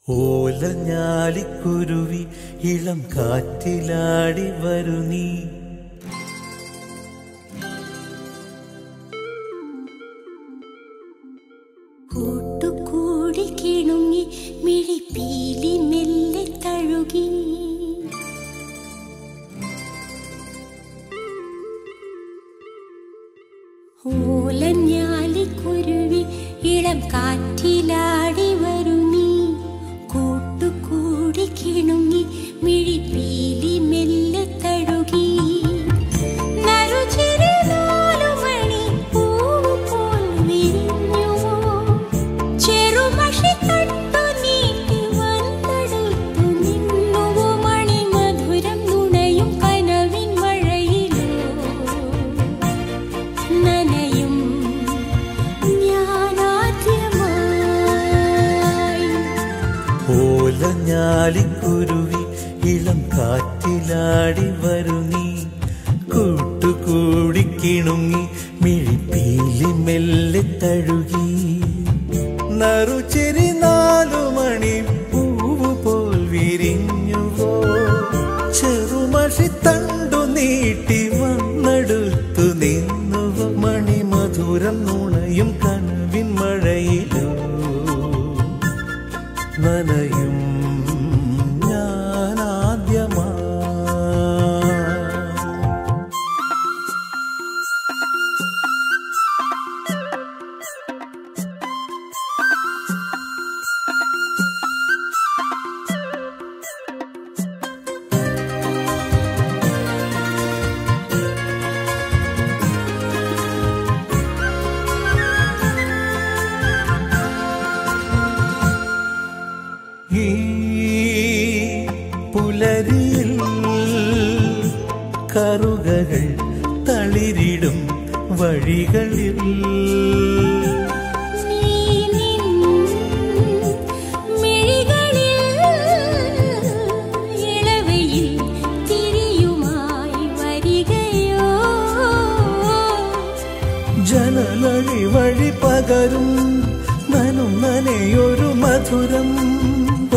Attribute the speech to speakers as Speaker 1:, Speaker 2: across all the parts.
Speaker 1: ഓലഞ്ഞാലിക്കുരുവി ഇളം കാറ്റിലാടി വരു നീ.
Speaker 2: കൂട്ടുകൂടി കിണുങ്ങി മിഴിപ്പീലി മെല്ലെ തഴുകി. ഓലഞ്ഞാലിക്കുരുവി ഇളം കാറ്റിലാടി വരു നീ. കൂട്ടുകൂടി കിണുങ്ങി മിഴിപ്പീലി മെല്ലെ തഴുകി.
Speaker 1: ഓലഞ്ഞാലിക്കുരുവി ഇളം കാറ്റിലാടി വരു നീ. കൂട്ടുകൂടി കിണുങ്ങി മിഴിപ്പീലി മെല്ലെ തഴുകി. നറുചിരി 4 മണി പൂവ് പോൽ വിരിഞ്ഞുവോ. ചെറുമഷി തണ്ടു നീട്ടി വന്നെടുത്തു നിന്നുവോ. മണിമധുരം നുണയും കനവിൻ മഴയിലോ നനയും ഞാനാദ്യമായി. പുലരിയിൽ കറുകകൾ തളിരിടും വഴികളിൽ
Speaker 2: ഇളവയിൽ തിരിയുമായി വരികയോ.
Speaker 1: ജനലഴി വഴി പകരും നനും നനയൊരു മധുരം.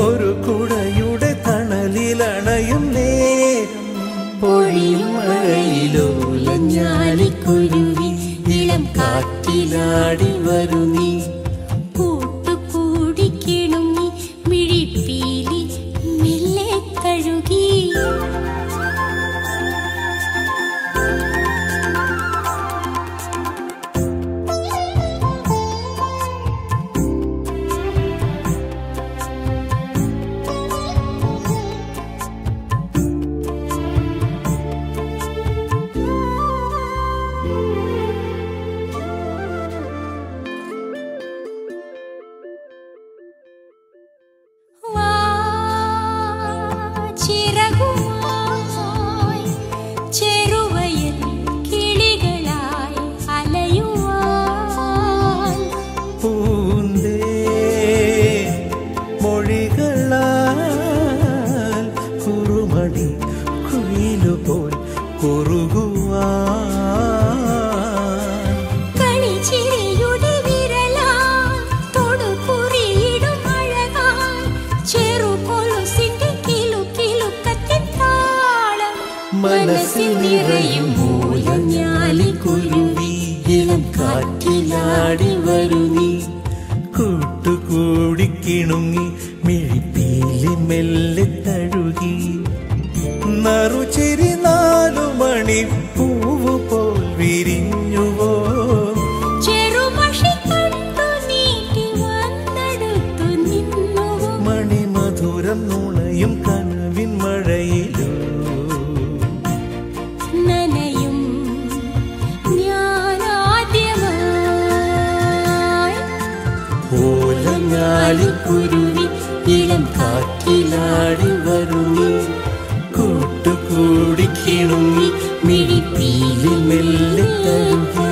Speaker 1: ഒരു കുടയുടെ തണലിലണയും നേരം പൊഴിയും മഴയിലോലഞ്ഞാലിക്കുരുവി ഇളം കാറ്റിലാടി വരു നീ.
Speaker 2: കൂട്ടുകൂടി കിണുങ്ങി മിഴിപ്പീലി മെല്ലെ തഴുകി.
Speaker 1: കുയിലുപോൽ
Speaker 2: കളിച്ചിരിയുടെ വിരലാൽ തൊടുകുറിയിടും അഴകാൽ ചെറുകൊലുസിന്റെ കിലുക്കിലുക്കത്തിൻ താളം മനസ്സിൽ നിറയും.
Speaker 1: ഓലഞ്ഞാലിക്കുരുവി ഇളം കാറ്റിലാടി വരു നീ. കൂട്ടുകൂടി കിണുങ്ങി മിഴിപ്പീലി മെല്ലെ തഴുകി. നറുചിരി 4 മണി പൂവ് പോൽ വിരിഞ്ഞുവോ.
Speaker 2: ചെറുമഷി തണ്ടു നീട്ടി വന്നെടുത്തു നിന്നുവോ.
Speaker 1: മണിമധുരം നുണയും കനവിൻ മഴയിലോ
Speaker 2: നനയും ഞാനാദ്യമായി.
Speaker 1: ഓലഞ്ഞാലിക്കുരുവി ഇളം കാറ്റിലാടി വരു നീ. കൂട്ടുകൂടി കിണുങ്ങി മിഴിപ്പീലി മെല്ലെ തഴുകി.